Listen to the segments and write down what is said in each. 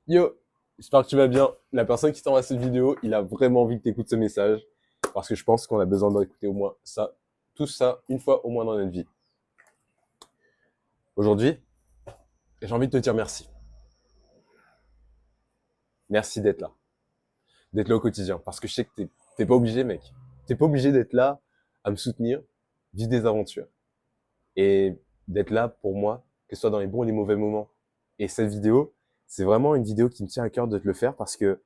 Yo, j'espère que tu vas bien. La personne qui t'envoie cette vidéo, il a vraiment envie que tu écoutes ce message parce que je pense qu'on a besoin d'écouter au moins ça, tout ça, une fois au moins dans notre vie. Aujourd'hui, j'ai envie de te dire merci. Merci d'être là au quotidien parce que je sais que t'es pas obligé, mec. T'es pas obligé d'être là à me soutenir, vivre des aventures et d'être là pour moi, que ce soit dans les bons et les mauvais moments. Et cette vidéo, c'est vraiment une vidéo qui me tient à cœur de te le faire parce que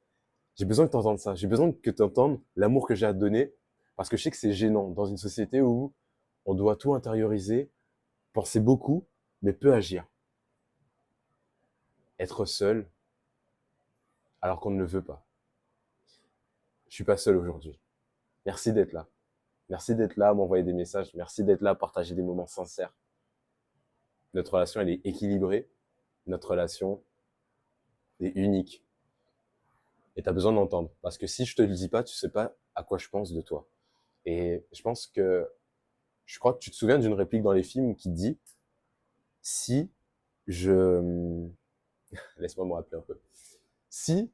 j'ai besoin que tu entendes ça. J'ai besoin que tu entendes l'amour que j'ai à te donner parce que je sais que c'est gênant dans une société où on doit tout intérioriser, penser beaucoup, mais peu agir. Être seul alors qu'on ne le veut pas. Je suis pas seul aujourd'hui. Merci d'être là. Merci d'être là à m'envoyer des messages. Merci d'être là à partager des moments sincères. Notre relation, elle est équilibrée. Notre relation est unique. Et tu as besoin d'entendre. Parce que si je te le dis pas, tu sais pas à quoi je pense de toi. Et je crois que tu te souviens d'une réplique dans les films qui dit si je... Laisse-moi me rappeler un peu. Si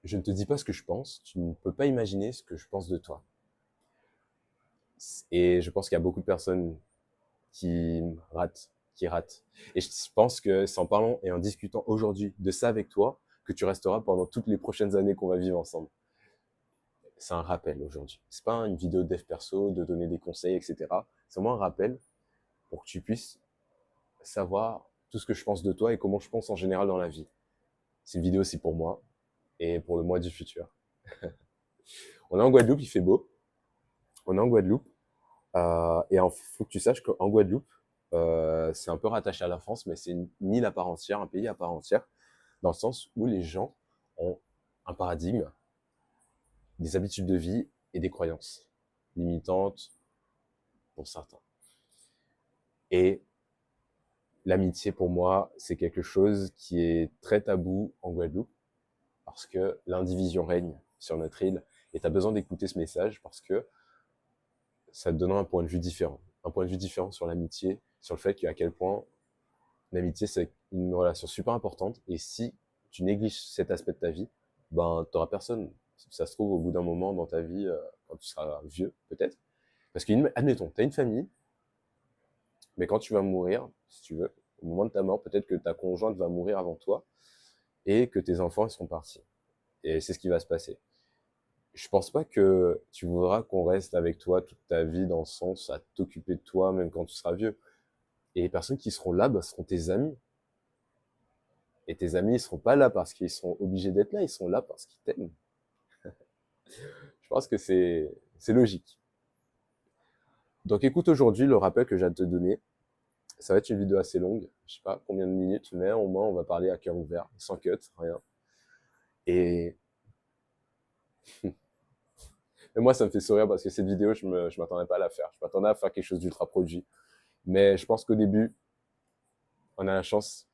je ne te dis pas ce que je pense, tu ne peux pas imaginer ce que je pense de toi. Et je pense qu'il y a beaucoup de personnes qui ratent. Et je pense que c'est en parlant et en discutant aujourd'hui de ça avec toi que tu resteras pendant toutes les prochaines années qu'on va vivre ensemble. C'est un rappel aujourd'hui. C'est pas une vidéo de dev perso, de donner des conseils, etc. C'est vraiment un rappel pour que tu puisses savoir tout ce que je pense de toi et comment je pense en général dans la vie. C'est une vidéo aussi pour moi et pour le mois du futur. On est en Guadeloupe, il fait beau. On est en Guadeloupe. Et il faut que tu saches qu'en Guadeloupe, c'est un peu rattaché à la France, mais c'est une île à part entière, un pays à part entière, dans le sens où les gens ont un paradigme, des habitudes de vie et des croyances limitantes pour certains. Et l'amitié, pour moi, c'est quelque chose qui est très tabou en Guadeloupe, parce que l'indivision règne sur notre île, et tu as besoin d'écouter ce message parce que ça te donnera un point de vue différent. Un point de vue différent sur l'amitié, sur le fait qu'à quel point l'amitié, c'est une relation super importante. Et si tu négliges cet aspect de ta vie, ben, t'auras personne. Ça se trouve au bout d'un moment dans ta vie, quand tu seras vieux, peut-être. Parce que, admettons, t'as une famille, mais quand tu vas mourir, si tu veux, au moment de ta mort, peut-être que ta conjointe va mourir avant toi et que tes enfants, ils sont partis. Et c'est ce qui va se passer. Je pense pas que tu voudras qu'on reste avec toi toute ta vie dans le sens à t'occuper de toi, même quand tu seras vieux. Et les personnes qui seront là, bah, seront tes amis. Et tes amis, ils seront pas là parce qu'ils sont obligés d'être là, ils sont là parce qu'ils t'aiment. Je pense que c'est logique. Donc écoute aujourd'hui le rappel que j'ai à te donner. Ça va être une vidéo assez longue, je sais pas combien de minutes, mais au moins on va parler à cœur ouvert, sans cut, rien. Et mais moi ça me fait sourire parce que cette vidéo je m'attendais pas à la faire. Je m'attendais à faire quelque chose d'ultra produit. Mais je pense qu'au début, on a la chance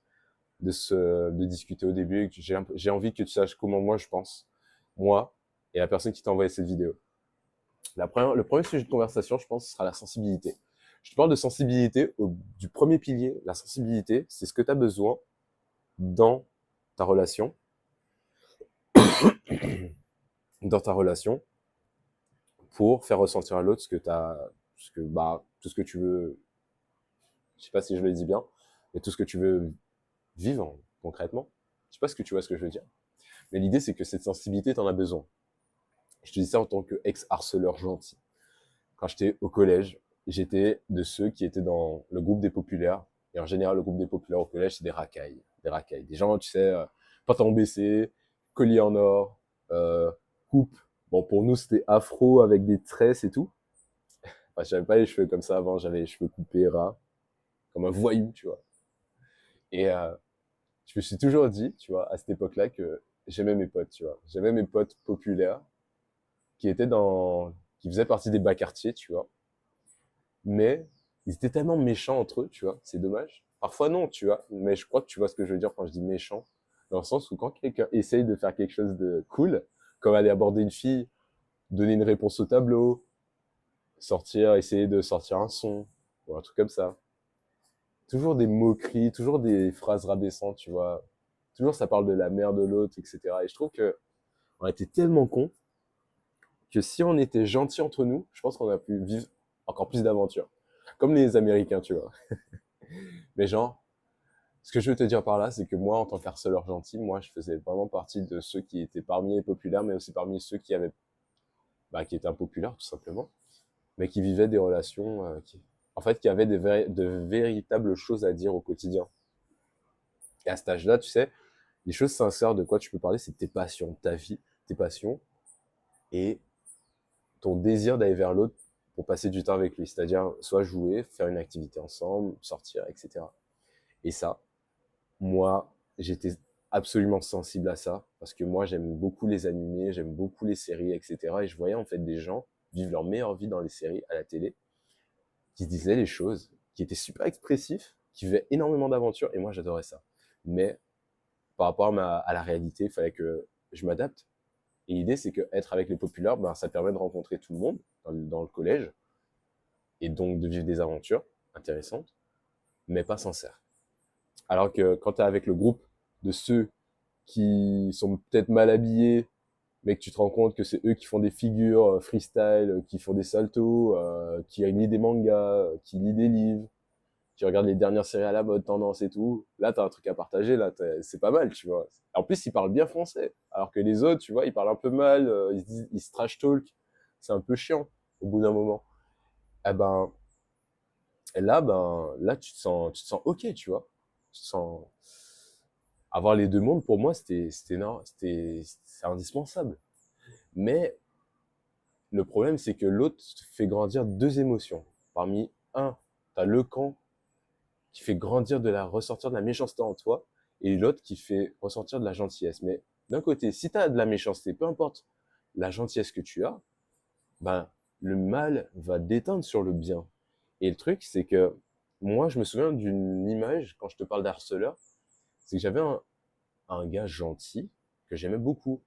de discuter au début et que j'ai envie que tu saches comment moi je pense, moi et la personne qui t'a envoyé cette vidéo. Le premier sujet de conversation, je pense, ce sera la sensibilité. Je te parle de sensibilité du premier pilier. La sensibilité, c'est ce que tu as besoin dans ta relation, dans ta relation, pour faire ressentir à l'autre ce que t'as, tout ce que tu veux. Je sais pas si je le dis bien, mais tout ce que tu veux vivre concrètement. Je sais pas ce que tu vois ce que je veux dire. Mais l'idée, c'est que cette sensibilité, tu en as besoin. Je te dis ça en tant qu'ex-harceleur gentil. Quand j'étais au collège, j'étais de ceux qui étaient dans le groupe des populaires. Et en général, le groupe des populaires au collège, c'est des racailles. Des racailles. Des gens, tu sais, pantalon baissé, collier en or, euh, coupe. Bon, pour nous, c'était afro avec des tresses et tout. Enfin, j'avais pas les cheveux comme ça avant, j'avais les cheveux coupés ras, comme un voyou, tu vois. Et je me suis toujours dit, tu vois, à cette époque-là, que j'aimais mes potes, tu vois. J'aimais mes potes populaires qui faisaient partie des bas quartiers, tu vois. Mais ils étaient tellement méchants entre eux, tu vois, c'est dommage. Parfois non, tu vois, mais je crois que tu vois ce que je veux dire quand je dis méchant, dans le sens où quand quelqu'un essaye de faire quelque chose de cool, comme aller aborder une fille, donner une réponse au tableau, essayer de sortir un son, ou un truc comme ça. Toujours des moqueries, toujours des phrases rabaissantes, tu vois. Toujours, ça parle de la mère de l'autre, etc. Et je trouve que on était tellement cons que si on était gentils entre nous, je pense qu'on a pu vivre encore plus d'aventures. Comme les Américains, tu vois. Mais genre, ce que je veux te dire par là, c'est que moi, en tant qu'harceleur gentil, moi, je faisais vraiment partie de ceux qui étaient parmi les populaires, mais aussi parmi ceux qui avaient, qui étaient impopulaires, tout simplement, mais qui vivaient des relations, en fait, qui avaient de véritables choses à dire au quotidien. Et à cet âge-là, tu sais, les choses sincères de quoi tu peux parler, c'est tes passions, ta vie, tes passions, et ton désir d'aller vers l'autre pour passer du temps avec lui. C'est-à-dire, soit jouer, faire une activité ensemble, sortir, etc. Et ça, moi, j'étais absolument sensible à ça, parce que moi, j'aime beaucoup les animés, j'aime beaucoup les séries, etc. Et je voyais en fait des gens vivre leur meilleure vie dans les séries, à la télé, qui se disaient les choses, qui étaient super expressifs, qui vivaient énormément d'aventures, et moi, j'adorais ça. Mais par rapport à la réalité, il fallait que je m'adapte. Et l'idée, c'est que être avec les populaires, ça permet de rencontrer tout le monde dans le collège, et donc de vivre des aventures intéressantes, mais pas sincères. Alors que quand tu es avec le groupe de ceux qui sont peut-être mal habillés, mais que tu te rends compte que c'est eux qui font des figures freestyle, qui font des saltos, qui lisent des mangas, qui lisent des livres, qui regardent les dernières séries à la mode, tendance et tout, là, t'as un truc à partager, là, c'est pas mal, tu vois. En plus, ils parlent bien français, alors que les autres, tu vois, ils parlent un peu mal, ils se trash talk, c'est un peu chiant, au bout d'un moment. Eh ben, là, tu te sens ok, tu vois. Tu te sens, avoir les deux mondes, pour moi, c'est indispensable. Mais le problème, c'est que l'autre fait grandir deux émotions. Parmi un, t'as le camp qui fait grandir ressortir de la méchanceté en toi, et l'autre qui fait ressortir de la gentillesse. Mais d'un côté, si t'as de la méchanceté, peu importe la gentillesse que tu as, ben, le mal va déteindre sur le bien. Et le truc, c'est que moi, je me souviens d'une image, quand je te parle d'harceleur, c'est que j'avais un gars gentil que j'aimais beaucoup.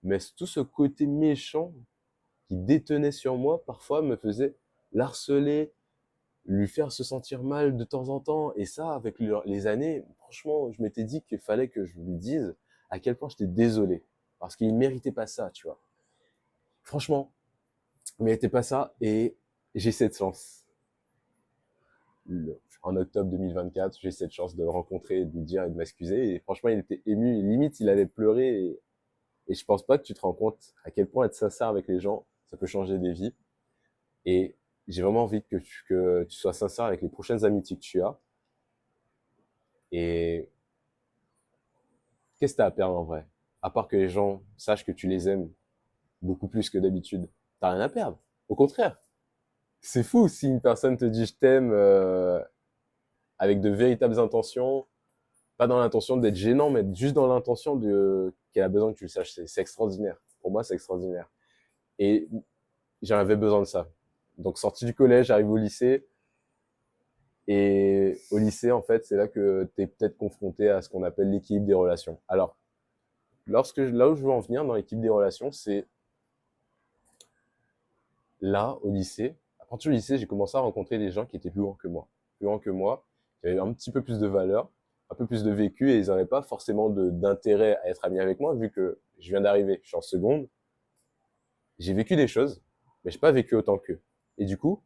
Mais tout ce côté méchant qui détenait sur moi, parfois me faisait l'harceler, lui faire se sentir mal de temps en temps. Et ça, avec les années, franchement, je m'étais dit qu'il fallait que je lui dise à quel point j'étais désolé. Parce qu'il ne méritait pas ça, tu vois. Franchement, il ne méritait pas ça. Et j'ai cette chance. En octobre 2024, j'ai cette chance de le rencontrer, de lui dire et de m'excuser. Et franchement, il était ému. Limite, il allait pleurer. Et je pense pas que tu te rends compte à quel point être sincère avec les gens, ça peut changer des vies. Et j'ai vraiment envie que tu sois sincère avec les prochaines amitiés que tu as. Et qu'est-ce que tu as à perdre en vrai? À part que les gens sachent que tu les aimes beaucoup plus que d'habitude. T'as rien à perdre. Au contraire. C'est fou si une personne te dit je t'aime avec de véritables intentions, pas dans l'intention d'être gênant, mais juste dans l'intention qu'elle a besoin que tu le saches. C'est extraordinaire. Pour moi, c'est extraordinaire. Et j'en avais besoin de ça. Donc sorti du collège, j'arrive au lycée. Et au lycée, en fait, c'est là que tu es peut-être confronté à ce qu'on appelle l'équilibre des relations. Alors, là où je veux en venir dans l'équilibre des relations, c'est là, au lycée. À partir du lycée, j'ai commencé à rencontrer des gens qui étaient plus grands que moi. Plus grands que moi, qui avaient un petit peu plus de valeur, un peu plus de vécu, et ils n'avaient pas forcément d'intérêt à être amis avec moi, vu que je viens d'arriver, je suis en seconde. J'ai vécu des choses, mais j'ai pas vécu autant qu'eux. Et du coup,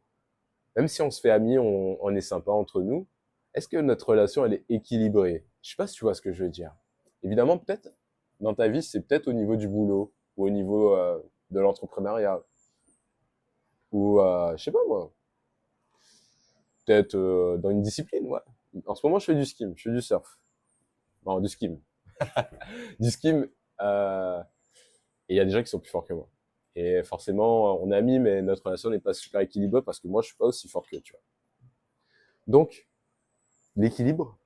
même si on se fait amis, on est sympa entre nous, est-ce que notre relation, elle est équilibrée? Je sais pas si tu vois ce que je veux dire. Évidemment, peut-être, dans ta vie, c'est peut-être au niveau du boulot, ou au niveau de l'entrepreneuriat, ou, je sais pas moi, peut-être dans une discipline, ouais. En ce moment, je fais du ski, je fais du surf. Non, du ski. Du ski, et il y a des gens qui sont plus forts que moi. Et forcément, on est amis, mais notre relation n'est pas super équilibrée parce que moi, je suis pas aussi fort que tu vois. Donc, l'équilibre,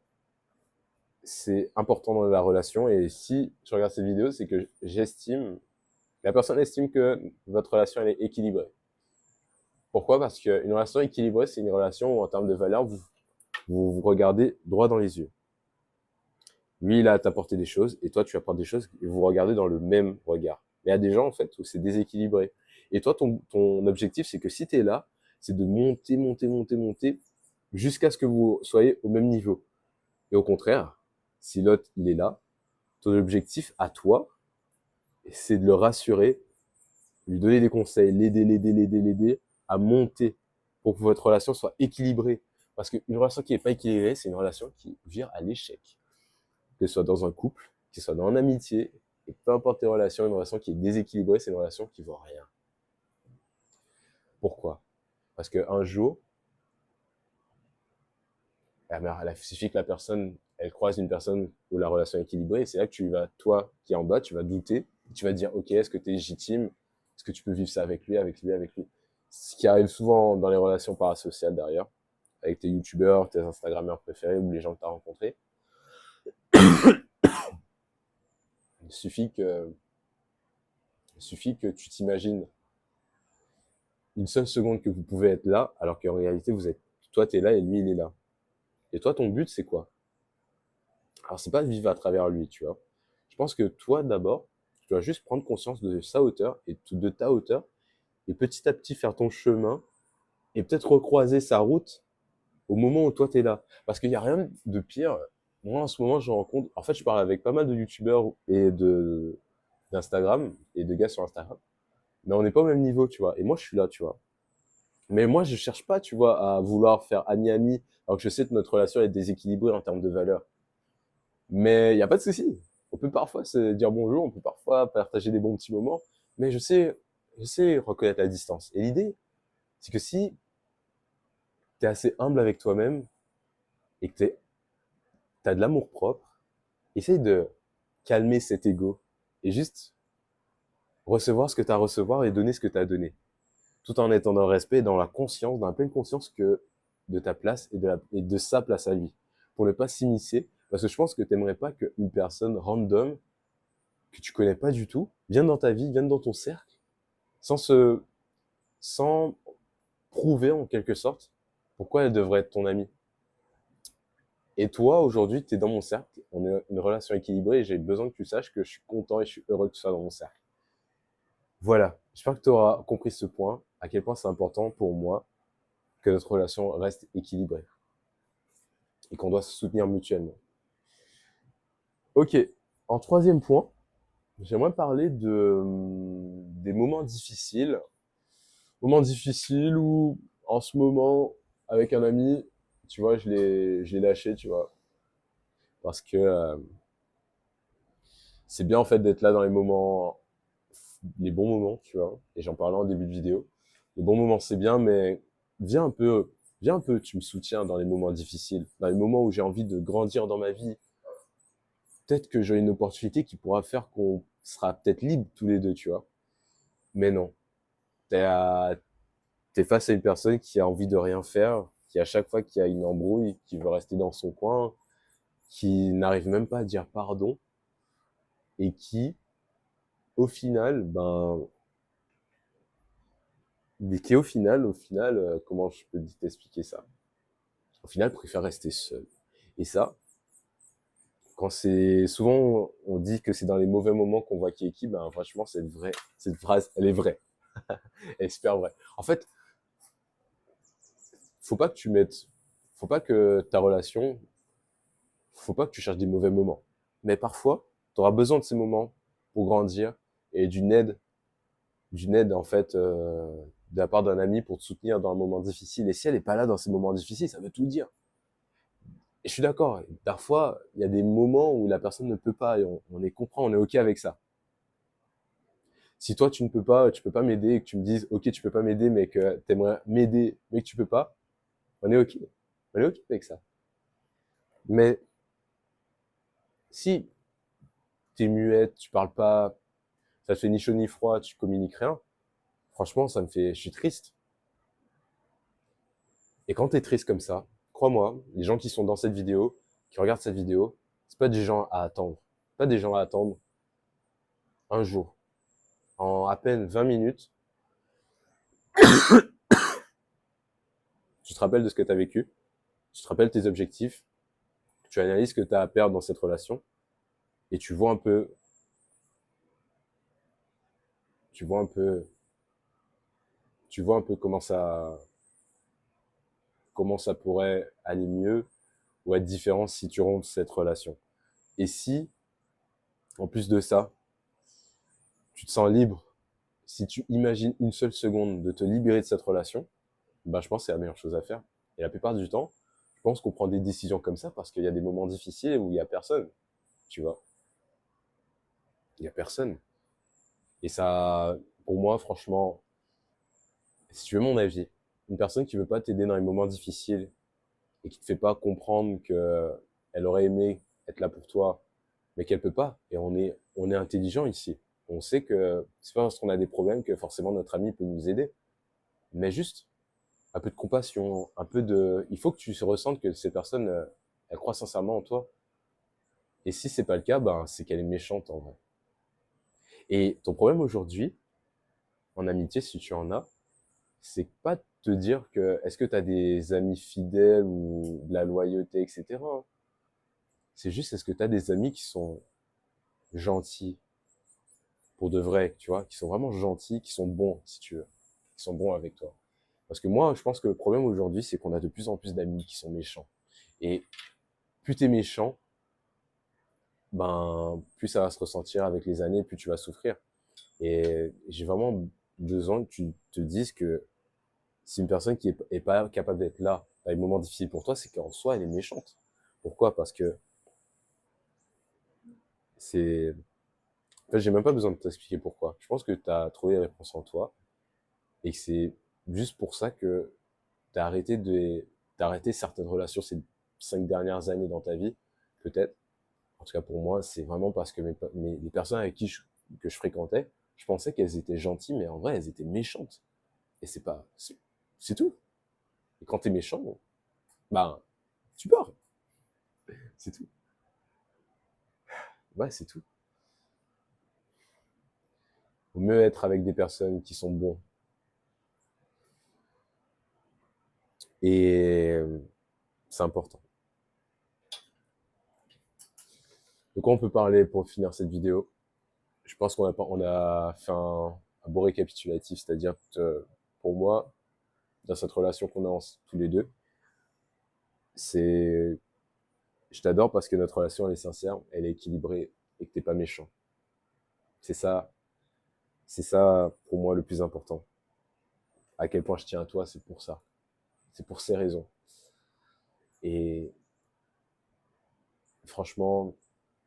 c'est important dans la relation. Et si tu regardes cette vidéo, c'est que la personne estime que votre relation elle est équilibrée. Pourquoi? Parce qu'une relation équilibrée, c'est une relation où en termes de valeur, vous regardez droit dans les yeux. Lui, il a à t'apporter des choses et toi, tu apportes des choses et vous regardez dans le même regard. Mais il y a des gens, en fait, où c'est déséquilibré. Et toi, ton objectif, c'est que si tu es là, c'est de monter jusqu'à ce que vous soyez au même niveau. Et au contraire, si l'autre, il est là, Ton objectif à toi, c'est de le rassurer, lui donner des conseils, l'aider à monter pour que votre relation soit équilibrée. Parce qu'une relation qui n'est pas équilibrée, c'est une relation qui vire à l'échec. Que ce soit dans un couple, que ce soit dans une amitié, et peu importe tes relations, une relation qui est déséquilibrée, c'est une relation qui ne vaut rien. Pourquoi? Parce qu'un jour, il suffit que la personne, elle croise une personne où la relation est équilibrée, et c'est là que tu vas, toi qui es en bas, tu vas douter, tu vas dire, ok, est-ce que tu es légitime? Est-ce que tu peux vivre ça avec lui, avec lui, avec lui? Ce qui arrive souvent dans les relations parasociales derrière, avec tes youtubeurs, tes instagrammeurs préférés ou les gens que tu as rencontrés. Il suffit que tu t'imagines une seule seconde que vous pouvez être là, alors qu'en réalité, toi, tu es là et lui, il est là. Et toi, ton but, c'est quoi? Alors, c'est pas de vivre à travers lui, tu vois. Je pense que toi, d'abord, tu dois juste prendre conscience de sa hauteur et de ta hauteur, et petit à petit faire ton chemin, et peut-être recroiser sa route au moment où toi, tu es là. Parce qu'il n'y a rien de pire. Moi, en ce moment, je rencontre... En fait, je parle avec pas mal de youtubeurs et d'Instagram, et de gars sur Instagram. Mais on n'est pas au même niveau, tu vois. Et moi, je suis là, tu vois. Mais moi, je cherche pas, tu vois, à vouloir faire ami-ami, alors que je sais que notre relation est déséquilibrée en termes de valeurs. Mais il n'y a pas de souci. On peut parfois se dire bonjour, on peut parfois partager des bons petits moments, mais je sais reconnaître la distance. Et l'idée, c'est que si tu es assez humble avec toi-même et que tu as de l'amour propre, essaye de calmer cet ego et juste recevoir ce que tu as à recevoir et donner ce que tu as donné. Tout en étant dans le respect et dans la conscience, dans la pleine conscience que de ta place et de sa place à lui. Pour ne pas s'immiscer, parce que je pense que tu n'aimerais pas qu'une personne random, que tu connais pas du tout, vienne dans ta vie, vienne dans ton cercle, sans prouver en quelque sorte pourquoi elle devrait être ton amie. Et toi, aujourd'hui, tu es dans mon cercle, on est une relation équilibrée et j'ai besoin que tu saches que je suis content et je suis heureux que tu sois dans mon cercle. Voilà, j'espère que tu auras compris ce point, à quel point c'est important pour moi que notre relation reste équilibrée et qu'on doit se soutenir mutuellement. Ok, en troisième point, j'aimerais parler des moments difficiles. Moments difficiles où, en ce moment, avec un ami, tu vois, je l'ai lâché, tu vois. Parce que c'est bien, en fait, d'être là dans les bons moments, tu vois. Et j'en parlais en début de vidéo. Les bons moments, c'est bien, mais viens un peu, viens un peu, tu me soutiens dans les moments difficiles. Dans les moments où j'ai envie de grandir dans ma vie. Peut-être que j'ai une opportunité qui pourra faire qu'on sera peut-être libres tous les deux, tu vois. Mais non. T'es face à une personne qui a envie de rien faire, qui à chaque fois qu'il y a une embrouille, qui veut rester dans son coin, qui n'arrive même pas à dire pardon, et qui, au final, comment je peux t'expliquer ça? Au final, préfère rester seul. Et ça, souvent, on dit que c'est dans les mauvais moments qu'on voit qui est qui, franchement, cette phrase, elle est vraie. Elle est super vraie. En fait, faut pas que tu mettes, faut pas que ta relation, faut pas que tu cherches des mauvais moments. Mais parfois, tu auras besoin de ces moments pour grandir et d'une aide en fait de la part d'un ami pour te soutenir dans un moment difficile. Et si elle est pas là dans ces moments difficiles, ça veut tout dire. Et je suis d'accord. Parfois, il y a des moments où la personne ne peut pas et on les comprend, on est ok avec ça. Si toi tu peux pas m'aider et que tu me dises ok tu peux pas m'aider mais que t'aimerais m'aider mais que tu peux pas, on est ok. On est ok avec ça. Mais si t'es muette, tu parles pas, ça te fait ni chaud ni froid, tu communiques rien, franchement, je suis triste. Et quand t'es triste comme ça, crois-moi, les gens qui sont dans cette vidéo, qui regardent cette vidéo, c'est pas des gens à attendre. Pas des gens à attendre un jour. En à peine 20 minutes, tu te rappelles de ce que tu as vécu, tu te rappelles tes objectifs, tu analyses ce que tu as à perdre dans cette relation, et tu vois un peu, tu vois un peu comment ça pourrait aller mieux ou être différent si tu rompes cette relation. Et si En plus de ça, tu te sens libre. Si tu imagines une seule seconde de te libérer de cette relation, je pense que c'est la meilleure chose à faire. Et la plupart du temps, je pense qu'on prend des décisions comme ça parce qu'il y a des moments difficiles où il y a personne, tu vois. Il y a personne. Et ça, pour moi, franchement, si tu veux mon avis, une personne qui veut pas t'aider dans les moments difficiles et qui te fait pas comprendre que elle aurait aimé être là pour toi, mais qu'elle peut pas. Et on est intelligent ici. On sait que c'est pas parce qu'on a des problèmes que forcément notre ami peut nous aider. Mais juste un peu de compassion, un peu de, il faut que tu ressentes que ces personnes, elles croient sincèrement en toi. Et si c'est pas le cas, c'est qu'elle est méchante en vrai. Et ton problème aujourd'hui, en amitié, si tu en as, c'est pas de te dire que est-ce que tu as des amis fidèles ou de la loyauté, etc. C'est juste est-ce que tu as des amis qui sont gentils pour de vrai, tu vois, qui sont vraiment gentils, qui sont bons, si tu veux, qui sont bons avec toi. Parce que moi, je pense que le problème aujourd'hui, c'est qu'on a de plus en plus d'amis qui sont méchants. Et plus t'es méchant, plus ça va se ressentir avec les années, plus tu vas souffrir. Et j'ai vraiment besoin que tu te dises que si une personne qui est pas capable d'être là dans les moments difficiles pour toi, c'est qu'en soi, elle est méchante. Pourquoi? Parce que c'est... En fait, j'ai même pas besoin de t'expliquer pourquoi. Je pense que tu as trouvé les réponses en toi et que c'est juste pour ça que t'as arrêté certaines relations ces 5 dernières années dans ta vie, peut-être. En tout cas, pour moi, c'est vraiment parce que les personnes avec qui que je fréquentais, je pensais qu'elles étaient gentilles, mais en vrai, elles étaient méchantes. Et c'est tout. Et quand t'es méchant, ben, tu pars. C'est tout. Ouais, c'est tout. Vaut mieux être avec des personnes qui sont bons. Et c'est important. De quoi on peut parler pour finir cette vidéo? Je pense on a fait un beau récapitulatif, c'est-à-dire que pour moi, dans cette relation qu'on a tous les deux, c'est je t'adore parce que notre relation elle est sincère, elle est équilibrée et que t'es pas méchant. C'est ça, c'est ça pour moi le plus important. À quel point je tiens à toi, c'est pour ça. C'est pour ces raisons. Et franchement,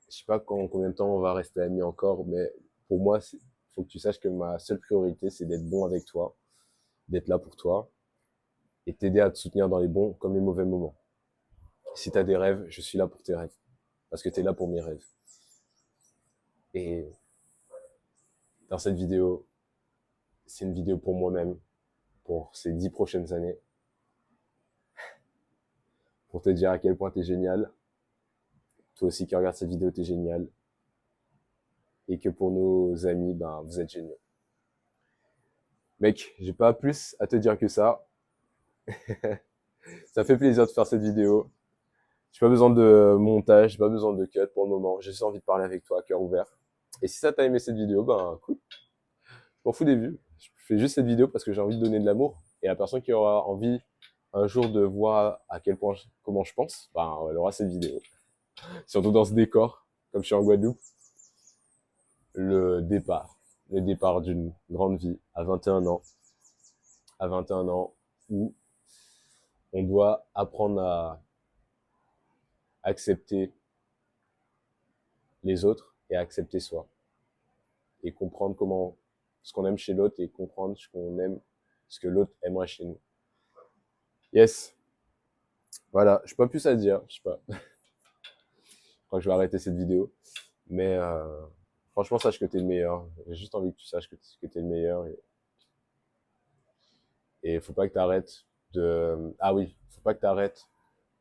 je sais pas combien de temps on va rester amis encore, mais pour moi, faut que tu saches que ma seule priorité, c'est d'être bon avec toi, d'être là pour toi et t'aider à te soutenir dans les bons comme les mauvais moments. Si t'as des rêves, je suis là pour tes rêves. Parce que t'es là pour mes rêves. Et dans cette vidéo, c'est une vidéo pour moi-même, pour ces 10 prochaines années, pour te dire à quel point t'es génial. Toi aussi qui regardes cette vidéo, t'es génial. Et que pour nos amis, vous êtes géniaux. Mec, j'ai pas plus à te dire que ça. Ça fait plaisir de faire cette vidéo. J'ai pas besoin de montage, j'ai pas besoin de cut pour le moment. J'ai juste envie de parler avec toi, cœur ouvert. Et si ça t'a aimé cette vidéo, cool. Je m'en fous des vues. Je fais juste cette vidéo parce que j'ai envie de donner de l'amour. Et la personne qui aura envie un jour de voir à quel point, comment je pense, elle aura cette vidéo. Surtout dans ce décor, comme je suis en Guadeloupe. Le départ d'une grande vie à 21 ans. À 21 ans, où on doit apprendre à accepter les autres et à accepter soi. Et comprendre ce qu'on aime chez l'autre et comprendre ce que l'autre aimerait chez nous. Yes. Voilà. Je n'ai pas plus à dire. Je sais pas. Je crois que je vais arrêter cette vidéo. Mais, franchement, sache que t'es le meilleur. J'ai juste envie que tu saches que t'es le meilleur. Et faut pas que t'arrêtes faut pas que t'arrêtes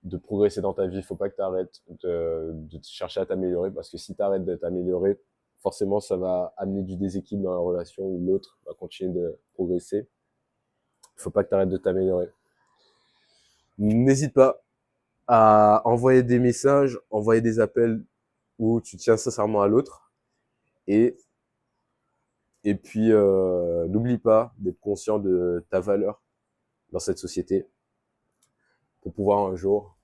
de progresser dans ta vie. Faut pas que t'arrêtes de chercher à t'améliorer parce que si t'arrêtes de t'améliorer, forcément, ça va amener du déséquilibre dans la relation où l'autre va continuer de progresser. Faut pas que t'arrêtes de t'améliorer. N'hésite pas à envoyer des messages, envoyer des appels où tu tiens sincèrement à l'autre. Et puis, n'oublie pas d'être conscient de ta valeur dans cette société pour pouvoir un jour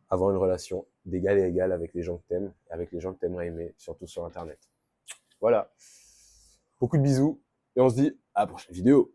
avoir une relation d'égal à égal avec les gens que t'aimes, avec les gens que t'aimerais aimer, surtout sur Internet. Voilà. Beaucoup de bisous et on se dit à la prochaine vidéo.